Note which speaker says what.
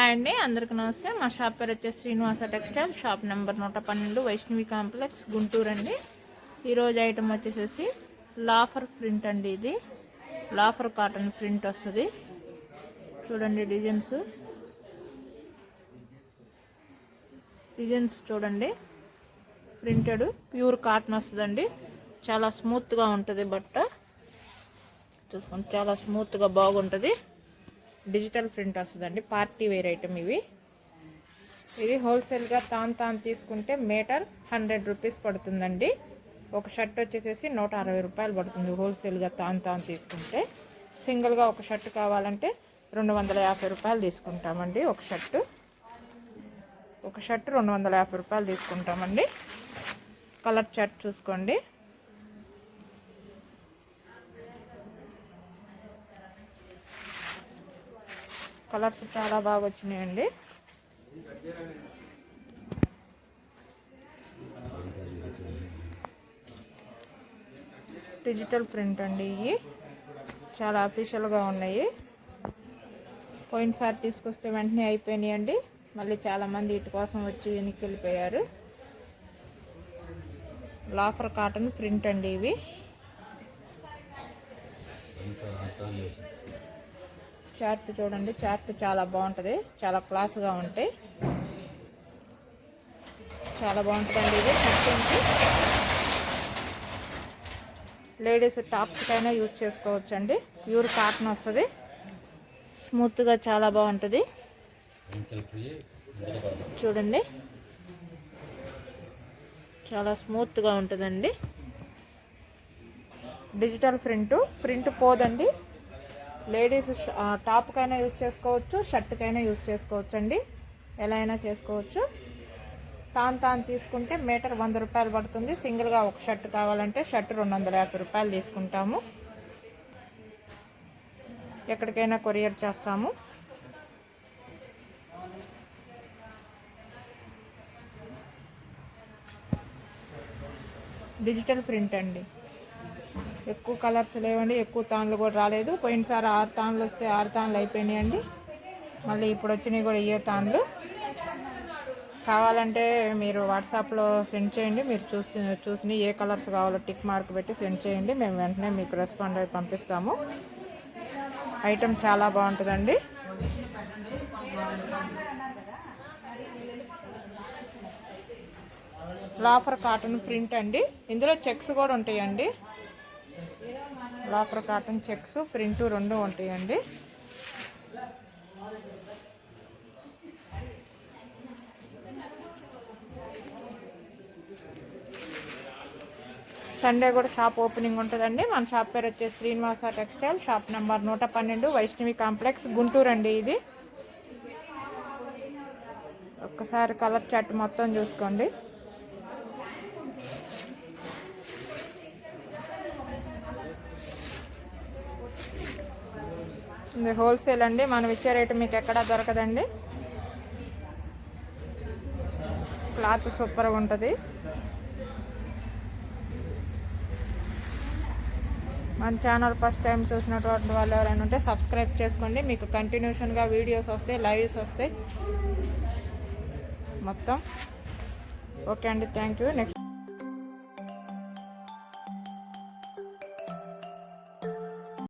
Speaker 1: Hi అండి, అందరికీ నమస్తే. మా షాప్ పేరు వచ్చేసి Srinivasa textile, shop number 112, Vaishnavi complex, Guntur అండి. ఈరోజు ఐటమ్ వచ్చేసి లాఫర్ ప్రింట్ అండి. ఇది లాఫర్ కాటన్ ప్రింట్ వస్తుంది. చూడండి డిజైన్స్ చూడండి. ప్రింటెడ్ ప్యూర్ కాటన్ వస్తుందండి. చాలా స్మూత్గా ఉంటుంది బట్ట. చూసుకోండి, చాలా స్మూత్గా బాగుంటుంది. డిజిటల్ ప్రింట్ వస్తుందండి. పార్టీ వేర్ ఐటమ్ ఇది హోల్సేల్గా తాన్ తీసుకుంటే మీటర్ 100 రూపీస్ పడుతుందండి. ఒక షర్ట్ వచ్చేసి 160 రూపాయలు పడుతుంది హోల్సేల్గా తాన్ తీసుకుంటే. సింగిల్గా ఒక షర్ట్ కావాలంటే 250 రూపాయలు తీసుకుంటామండి. ఒక షర్ట్ 250 రూపాయలు తీసుకుంటామండి. కలర్ చార్ట్ చూసుకోండి. కలర్స్ చాలా బాగా వచ్చినాయండి. డిజిటల్ ప్రింట్ అండి. ఇవి చాలా అఫీషియల్గా ఉన్నాయి. పోయినసారి తీసుకొస్తే వెంటనే అయిపోయినాయండి. మళ్ళీ చాలామంది వీటి కోసం వచ్చి వెనక్కి వెళ్ళిపోయారు. లాఫర్ కాటన్ ప్రింట్ అండి. ఇవి చార్ట్ చూడండి. చార్ట్ చాలా బాగుంటుంది. చాలా క్లాస్గా ఉంటాయి. చాలా బాగుంటుందండి. ఇది కట్టించి లేడీస్ టాప్స్కైనా యూజ్ చేసుకోవచ్చండి. ప్యూర్ కాటన్ వస్తుంది. స్మూత్గా చాలా బాగుంటుంది. చూడండి, చాలా స్మూత్గా ఉంటుందండి. డిజిటల్ ప్రింట్ పోదండి. లేడీస్ టాప్కైనా యూజ్ చేసుకోవచ్చు, షర్ట్కైనా యూజ్ చేసుకోవచ్చు అండి. ఎలా అయినా చేసుకోవచ్చు. తాన్ తీసుకుంటే మీటర్ 100 రూపాయలు పడుతుంది. సింగిల్గా ఒక షర్ట్ కావాలంటే షర్ట్ 250 రూపాయలు తీసుకుంటాము. ఎక్కడికైనా కొరియర్ చేస్తాము. డిజిటల్ ప్రింట్ అండి. ఎక్కువ కలర్స్ లేవండి. ఎక్కువ తాన్లు కూడా రాలేదు. పోయినసారి 6 తాన్లు వస్తే 6 తాన్లు అయిపోయినాయండి. మళ్ళీ ఇప్పుడు వచ్చినాయి కూడా 7 తాన్లు. కావాలంటే మీరు వాట్సాప్లో సెండ్ చేయండి. మీరు చూసి ఏ కలర్స్ కావాలో టిక్ మార్క్ పెట్టి సెండ్ చేయండి. మేము వెంటనే మీకు రెస్పాండ్ అయి పంపిస్తాము. ఐటమ్ చాలా బాగుంటుందండి. లాఫర్ కాటన్ ప్రింట్ అండి. ఇందులో చెక్స్ కూడా ఉంటాయండి. లాఫర్ కాటన్ చెక్స్ ప్రింట్ 2 ఉంటాయండి. సండే కూడా షాప్ ఓపెనింగ్ ఉంటుందండి. మన షాప్ పేరు వచ్చేసి Srinivasa textile, shop number 112, Vaishnavi complex, Guntur అండి. ఇది ఒక్కసారి కలర్ చార్ట్ మొత్తం చూసుకోండి. ఇది హోల్సేల్ అండి. మనం ఇచ్చే రేటు మీకు ఎక్కడా దొరకదండి. క్లాత్ సూపర్గా ఉంటుంది. మన ఛానల్ ఫస్ట్ టైం చూసినటువంటి వాళ్ళు ఎవరైనా ఉంటే సబ్స్క్రైబ్ చేసుకోండి. మీకు కంటిన్యూషన్గా వీడియోస్ వస్తాయి, లైవ్స్ వస్తాయి మొత్తం. ఓకే అండి, థ్యాంక్ యూ. నెక్స్ట్